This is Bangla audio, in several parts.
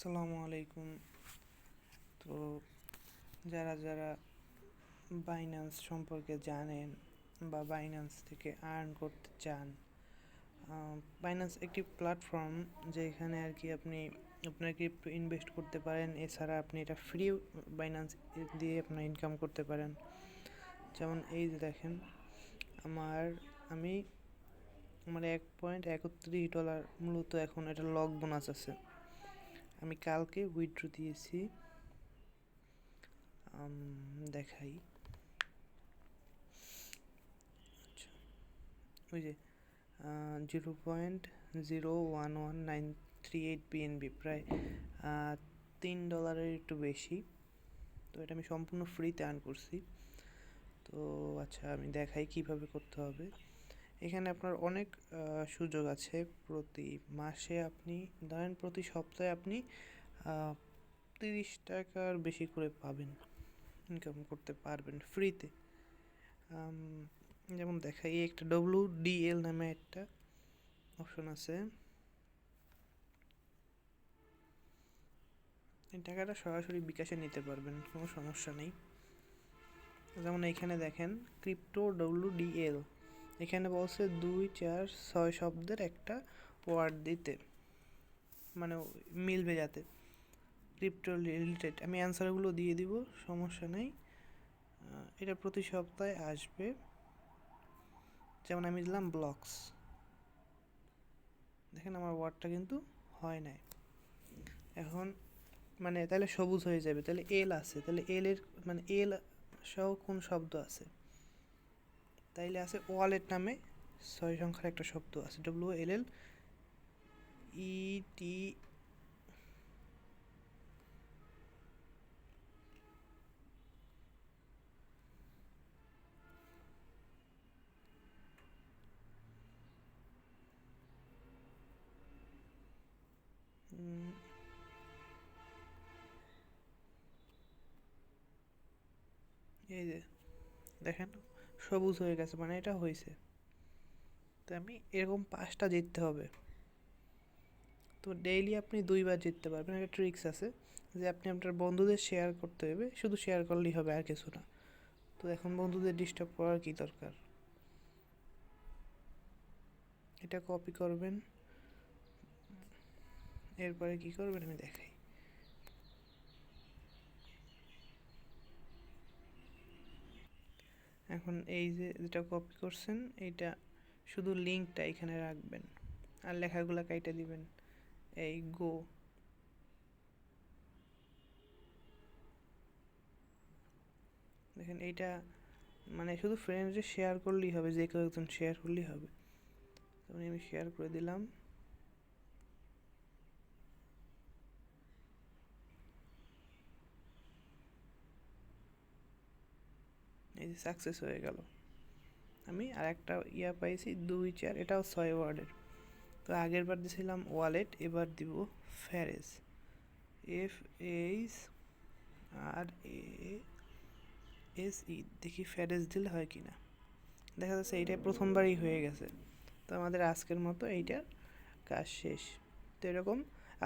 আসসালামু আলাইকুম। তো যারা যারা বাইন্যান্স সম্পর্কে জানেন বা বাইন্যান্স থেকে আর্ন করতে চান, বাইন্যান্স একটি প্ল্যাটফর্ম যেখানে আর কি আপনি আপনার ক্রিপ্টো ইনভেস্ট করতে পারেন। এছাড়া আপনি এটা ফ্রি বাইন্যান্স দিয়ে আপনার ইনকাম করতে পারেন। যেমন এই যে দেখেন, আমি আমার $1.31 মূলত এখন এটা লক বোনাস আছে। আমি কালকে উইথড্র দিয়েছি, দেখাই। আচ্ছা, ওই যে 0.011938 BNB, প্রায় $3 একটু বেশি। তো এটা আমি সম্পূর্ণ ফ্রিতে আর্ন করছি। তো আচ্ছা, আমি দেখাই কিভাবে করতে হবে। এখানে আপনার অনেক সুযোগ আছে। প্রতি মাসে আপনি ধরেন, প্রতি সপ্তাহে আপনি $30 বেশি করে পাবেন, ইনকাম করতে পারবেন ফ্রিতে। যেমন দেখাই, একটা WDL নামে একটা অপশন আছে। এই টাকাটা সরাসরি বিকাশে নিতে পারবেন, কোনো সমস্যা নেই। যেমন এইখানে দেখেন, ক্রিপ্টো WDL, এখানে বলছে 2 4 6 শব্দের একটা ওয়ার্ড দিতে, মানে মিলবে যাতে ক্রিপ্টো রিলেটেড। আমি অ্যান্সারগুলো দিয়ে দিব, সমস্যা নেই। এটা প্রতি সপ্তাহে আসবে। যেমন আমি দিলাম ব্লকস, দেখেন আমার ওয়ার্ডটা কিন্তু হয় নাই। এখন মানে তাহলে সবুজ হয়ে যাবে, তাহলে এল আছে, তাহলে এল এর মানে এল সহ কোন শব্দ আছে? তাইলে আছে ওয়ালেট নামে 6 সংখ্যার একটা শব্দ আছে, WLLET। এই যে দেখেন, সবুজ হয়ে গেছে, মানে এটা হয়েছে। তো আমি এরকম 5টা জিততে হবে। তো ডেইলি আপনি 2বার জিততে পারবেন। একটা ট্রিক্স আছে যে আপনি আপনার বন্ধুদের শেয়ার করতে হবে, শুধু শেয়ার করলেই হবে, আর কিছু না। তো এখন বন্ধুদের ডিস্টার্ব করার কি দরকার? এটা কপি করবেন, এরপরে কি করবেন আমি দেখাই। এখন এই যে যেটা কপি করছেন, এইটা শুধু লিঙ্কটা এখানে রাখবেন আর লেখাগুলো কাইটা দিবেন। এই গো, দেখেন এইটা মানে শুধু ফ্রেন্ডসে শেয়ার করলেই হবে, যে কেউ একজন শেয়ার করলেই হবে। তখন আমি শেয়ার করে দিলাম। এই যে সাকসেস হয়ে গেল। আমি আর একটা পাইছি 2 4, এটাও 6 ওয়ার্ডের। তো আগের বার দিয়েছিলাম ওয়ালেট, এবার দিব ফ্যারেজ, FARESE। দেখি ফ্যারেজ দিলে হয় কি না। দেখা যাচ্ছে এইটা প্রথমবারই হয়ে গেছে। তো আমাদের আজকের মতো এইটার কাজ শেষ। তো এরকম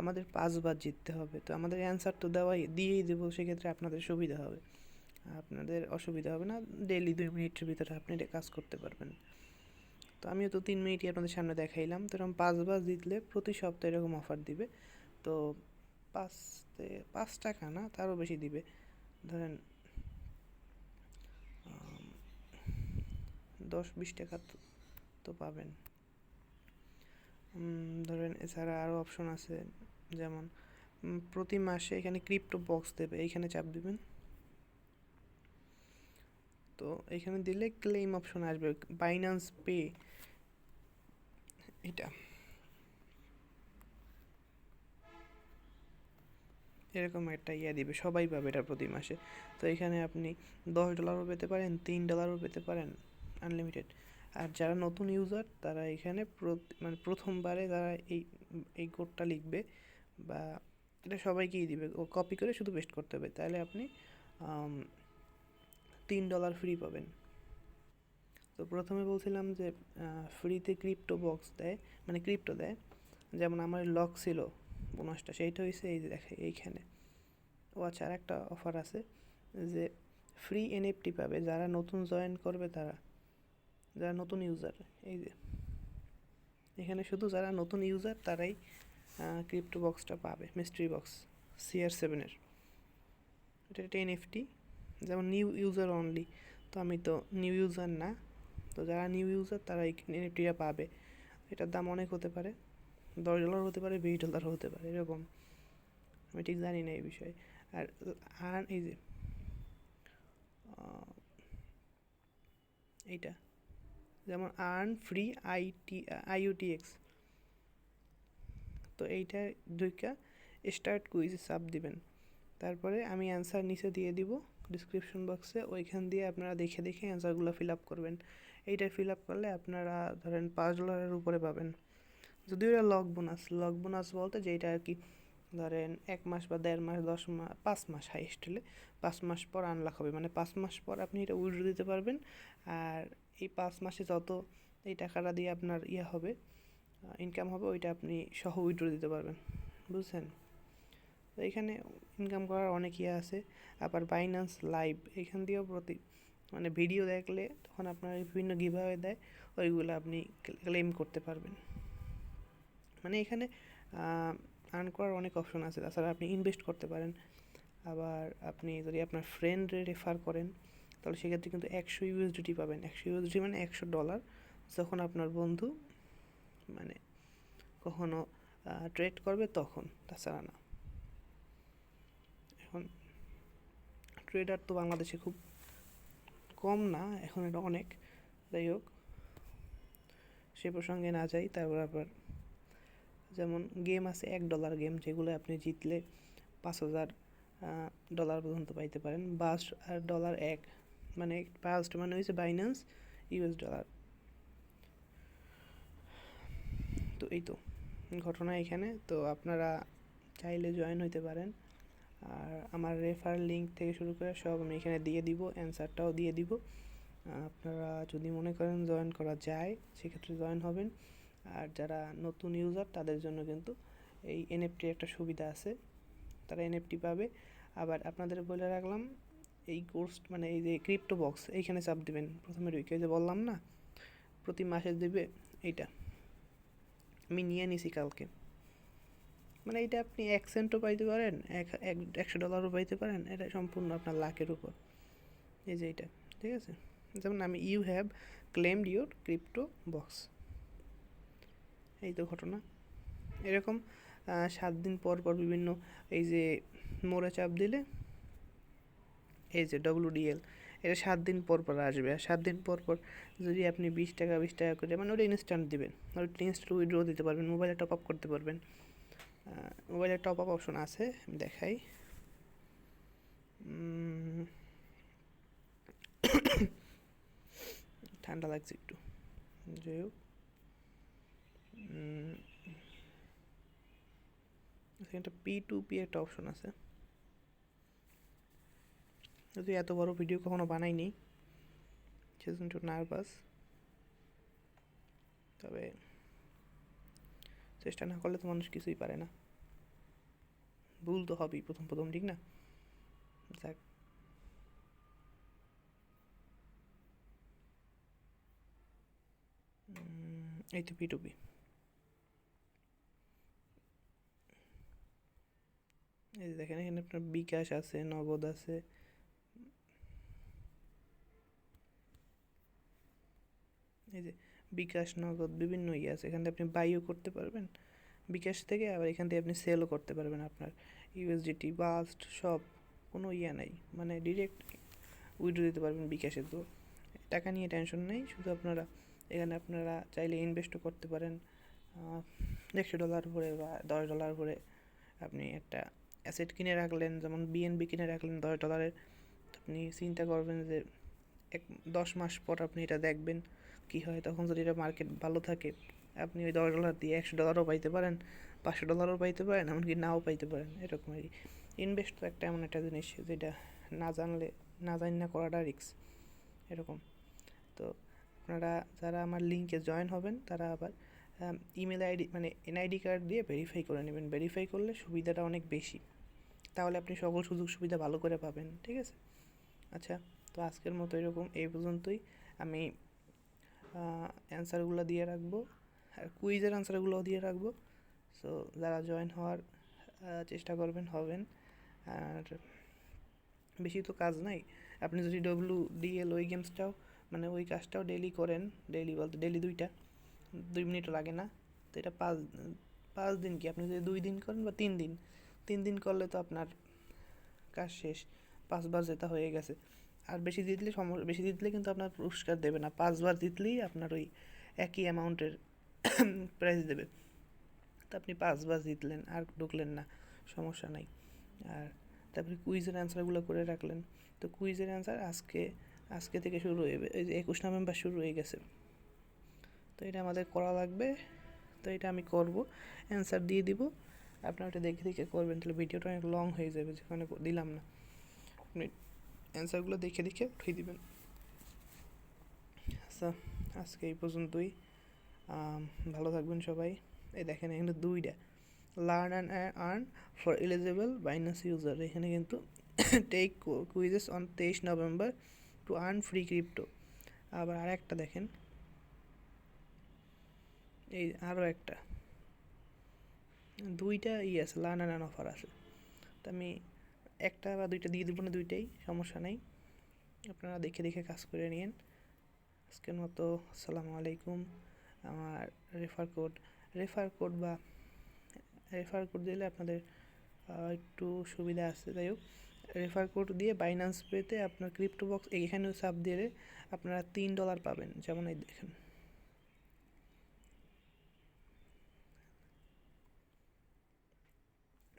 আমাদের 5বার জিততে হবে। তো আমাদের অ্যান্সার তো দিয়েই দেবো, সেক্ষেত্রে আপনাদের সুবিধা হবে, আপনাদের অসুবিধা হবে না। ডেইলি 2 মিনিটের ভিতরে আপনি এটা কাজ করতে পারবেন। তো আমিও তো 3 মিনিটই আপনাদের সামনে দেখাইলাম। তো এরকম 5বার জিতলে প্রতি সপ্তাহে এরকম অফার দিবে। তো 5 টাকা না, তারও বেশি দিবে। ধরেন 10 20 টাকা তো পাবেন। ধরেন এছাড়া আরও অপশন আছে, যেমন প্রতি মাসে এখানে ক্রিপ্টো বক্স দেবে, এইখানে চাপ দিবেন। তো এখানে দিলে ক্লেম অপশন আসবে, বাইন্যান্স পে, এটা এরকম একটা দিবে, সবাই পাবে এটা প্রতি মাসে। তো এখানে আপনি $10ও পেতে পারেন, $3ও পেতে পারেন, আনলিমিটেড। আর যারা নতুন ইউজার, তারা এখানে মানে প্রথমবারে যারা এই কোডটা লিখবে, বা এটা সবাইকেই দিবে, ও কপি করে শুধু পেস্ট করতে হবে, তাহলে আপনি $3 ফ্রি পাবেন। তো প্রথমে বলছিলাম যে ফ্রিতে ক্রিপ্টো বক্স দেয়, মানে ক্রিপ্টো দেয়। যেমন আমার লক ছিল বোনাসটা সেইটা হয়েছে এই যে দেখে এইখানে। ও আচ্ছা, আর একটা অফার আছে যে ফ্রি এনএফটি পাবে যারা নতুন জয়েন করবে, তারা যারা নতুন ইউজার। এই যে এখানে শুধু যারা নতুন ইউজার তারাই ক্রিপ্টো বক্সটা পাবে, মিস্ট্রি বক্স CR7-এর। এটা একটা এনএফটি, যেমন নিউ ইউজার অনলি। তো আমি তো নিউ ইউজার না, তো যারা নিউ ইউজার তারা এই এনএফটিটা পাবে। এটার দাম অনেক হতে পারে, $10 হতে পারে, $20 হতে পারে, এরকম। আমি ঠিক জানি না এই বিষয়ে। আর এই যে এইটা যেমন আর্ন ফ্রি IUTX, তো এইটা দুইটা স্টার্ট কুইজ চাপ দিবেন। তারপরে আমি অ্যান্সার নিচে দিয়ে দিব ডিসক্রিপশন বক্সে, ওইখান দিয়ে আপনারা দেখে দেখে অ্যান্সারগুলো ফিল আপ করবেন। এইটা ফিল আপ করলে আপনারা ধরেন $5 উপরে পাবেন। যদিও এটা লক বোনাস বলতে যেটা আর কি ধরেন 1 মাস বা 1.5 মাস, 10 মাস, 5 মাস হাইস্ট হলে 5 মাস পর আনলক হবে, মানে 5 মাস পর আপনি এটা উইথড্র দিতে পারবেন। আর এই 5 মাসে যত এই টাকাটা দিয়ে আপনার হবে ইনকাম হবে, ওইটা আপনি সহ উইথড্র দিতে পারবেন, বুঝছেন? তো এখানে ইনকাম করার অনেক আছে। আবার বাইন্যান্স লাইভ, এখান দিয়েও মানে ভিডিও দেখলে তখন আপনার বিভিন্ন গিভঅ্যাওয়ে দেয়, ওইগুলো আপনি ক্লেম করতে পারবেন। মানে এখানে আর্ন করার অনেক অপশন আছে। তাছাড়া আপনি ইনভেস্ট করতে পারেন। আবার আপনি যদি আপনার ফ্রেন্ডে রেফার করেন তাহলে সেক্ষেত্রে কিন্তু 100 USDT পাবেন। 100 USDT মানে $100, যখন আপনার বন্ধু মানে কখনো ট্রেড করবে তখন, তাছাড়া না। এখন ট্রেডার তো বাংলাদেশে খুব কম না, এখন এটা অনেক। যাই হোক, সে প্রসঙ্গে না যাই। তারপর আবার যেমন গেম আছে $1 গেম, যেগুলো আপনি জিতলে $5,000 পর্যন্ত পাইতে পারেন। বাস্ট আর $1 মানে বাস্ট মানে হয়েছে বাইন্যান্স $। তো এই তো ঘটনা এখানে। তো আপনারা চাইলে জয়েন হইতে পারেন। আর আমার রেফার লিঙ্ক থেকে শুরু করে সব আমি এখানে দিয়ে দিব, অ্যান্সারটাও দিয়ে দিব। আপনারা যদি মনে করেন জয়েন করা যায় সেক্ষেত্রে জয়েন হবেন। আর যারা নতুন ইউজার তাদের জন্য কিন্তু এই এনএফটি একটা সুবিধা আছে, তারা এনএফটি পাবে। আবার আপনাদের বলে রাখলাম, এই কোর্স মানে এই যে ক্রিপ্টো বক্স, এইখানে চাপ দিবেন প্রথমের উইকে, যে বললাম না প্রতি মাসে দেবে, এইটা আমি নিয়ে নিছি কালকে। মানে এইটা আপনি 1 সেন্টও পাইতে পারেন, $100 পাইতে পারেন, এটা সম্পূর্ণ আপনার লাকের উপর। এই যে এইটা, ঠিক আছে? যেমন আমি you have claimed your crypto box, এই তো ঘটনা। এরকম 7 দিন পর পর বিভিন্ন এই যে মোড়ে চাপ দিলে এই যে WDL, এটা 7 দিন পর পর আসবে। আর 7 দিন পর পর যদি আপনি 20 টাকা করে, মানে ওটা ইনস্ট্যান্ট দিবেন, ওটা ইনস্ট্যান্ট উইথড্র দিতে পারবেন, মোবাইলে টপ আপ করতে পারবেন। মোবাইলে টপ আপ অপশন আছে, আমি দেখাই। ঠান্ডা লাগছে একটু, যাই হোক। এখানে P2P একটা অপশন আছে। যদি এত বড় ভিডিও কখনো বানাইনি সেজন্য একটু নার্ভাস, তবে চেষ্টা না করলে তো মানুষ কিছুই পারে না, ভুল তো হবেই প্রথম প্রথম, ঠিক না? যাক, এই তো P2P। এই যে দেখেন এখানে আপনার বিকাশ আছে, নগদ আছে, এই যে বিকাশ নগদ বিভিন্ন আছে। এখান থেকে আপনি বাইও করতে পারবেন বিকাশ থেকে, আবার এখান থেকে আপনি সেলও করতে পারবেন আপনার USDT বাস্ট সব, কোনো নাই, মানে ডিরেক্ট উইথড্র দিতে পারবেন বিকাশে। তো টাকা নিয়ে টেনশন নেই, শুধু আপনারা এখানে আপনারা চাইলে ইনভেস্টও করতে পারেন। $100 ভরে বা $10 ভরে আপনি একটা অ্যাসেট কিনে রাখলেন, যেমন BNB কিনে রাখলেন $10। আপনি চিন্তা করবেন যে 10 মাস পর আপনি এটা দেখবেন কি হয়। তখন যদি এটা মার্কেট ভালো থাকে, আপনি ওই $10 দিয়ে $100 পাইতে পারেন, $500 পাইতে পারেন, এমনকি নাও পাইতে পারেন, এরকম আর কি। ইনভেস্ট তো এমন একটা জিনিস যেটা না জানলে না করাটা রিস্ক, এরকম। তো আপনারা যারা আমার লিঙ্কে জয়েন হবেন তারা আবার ইমেল আইডি মানে এনআইডি কার্ড দিয়ে ভেরিফাই করে নেবেন। ভেরিফাই করলে সুবিধাটা অনেক বেশি, তাহলে আপনি সকল সুযোগ সুবিধা ভালো করে পাবেন, ঠিক আছে? আচ্ছা, তো আজকের মতো এরকম এই পর্যন্তই। আমি অ্যান্সারগুলো দিয়ে রাখবো, আর কুইজের অ্যান্সারগুলোও দিয়ে রাখবো। সো যারা জয়েন হওয়ার চেষ্টা করবেন হবেন। আর বেশি তো কাজ নাই, আপনি যদি WDL ওই গেমসটাও মানে ওই কাজটাও ডেলি করেন, ডেলি বলতে ডেলি 2 মিনিটও লাগে না। তো এটা 5 দিন কি আপনি যদি 2 দিন করেন বা 3 দিন, 3 দিন করলে তো আপনার কাজ শেষ, 5বার জেতা হয়ে গেছে। আর বেশি দিলে কিন্তু আপনার পুরস্কার দেবে না, 5বার জিতলেই আপনার ওই একই অ্যামাউন্টের প্রাইজ দেবে। তো আপনি 5বার জিতলেন আর ঢুকলেন না, সমস্যা নাই। আর তারপরে কুইজের অ্যান্সারগুলো করে রাখলেন। তো কুইজের অ্যান্সার আজকে থেকে শুরু হয়ে এই যে 21 নভেম্বর শুরু হয়ে গেছে। তো এটা আমাদের করা লাগবে, তো এটা আমি করব, অ্যান্সার দিয়ে দিব, আপনারা ওটা দেখে দেখে করবেন, তাহলে ভিডিওটা অনেক লং হয়ে যাবে যেখানে দিলাম না। আপনি অ্যান্সারগুলো দেখে দেখে উঠিয়ে দিবেন। আচ্ছা, আজকে এই পর্যন্তই। ভালো থাকবেন সবাই। এই দেখেন এখানে 2টা learn and earn for eligible Binance user, এখানে কিন্তু take quizzes on 23 November to earn free crypto. আবার আরেকটা দেখেন, এই আরও একটা 2টা আছে, লার্ন অ্যান্ড আর্ন অফার আছে। তো আমি একটা বা 2টা দিয়ে দেবো না, 2টাই সমস্যা নেই, আপনারা দেখে দেখে কাজ করে নিন। আজকের মতো আসসালামু আলাইকুম। আমার রেফার কোড দিলে আপনাদের একটু সুবিধা আছে। যাই হোক, রেফার কোড দিয়ে বাইন্যান্স পেতে আপনার ক্রিপ্টো বক্স এখানেও চাপ দিলে আপনারা $3 পাবেন। যেমন এই দেখেন,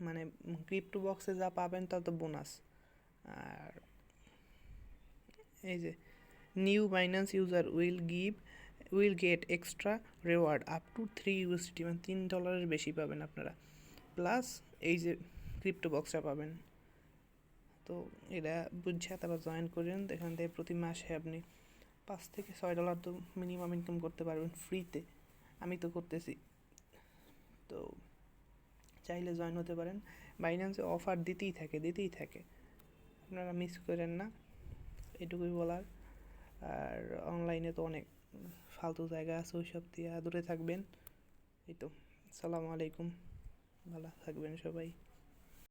মানে ক্রিপ্টো বক্সে যা পাবেন তা তো বোনাস। আর এই যে new Binance user will get extra reward up to $3, মানে $3 বেশি পাবেন আপনারা, প্লাস এই যে ক্রিপ্টো বক্সটা পাবেন। তো এটা বুঝছে তারপর জয়েন করেন, এখান থেকে প্রতি মাসে আপনি $5 থেকে $6 তো মিনিমাম ইনকাম করতে পারবেন ফ্রিতে। আমি তো করতেছি, তো চাইলে জয়েন হতে পারেন। বাইন্যান্সে অফার দিতেই থাকে, আপনারা মিস করেন না, এটুকুই বলার। আর অনলাইনে তো অনেক ফালতু জায়গা আছে, ওই সব দিয়ে দূরে থাকবেন। এই তো, আসসালামু আলাইকুম, ভালো থাকবেন সবাই।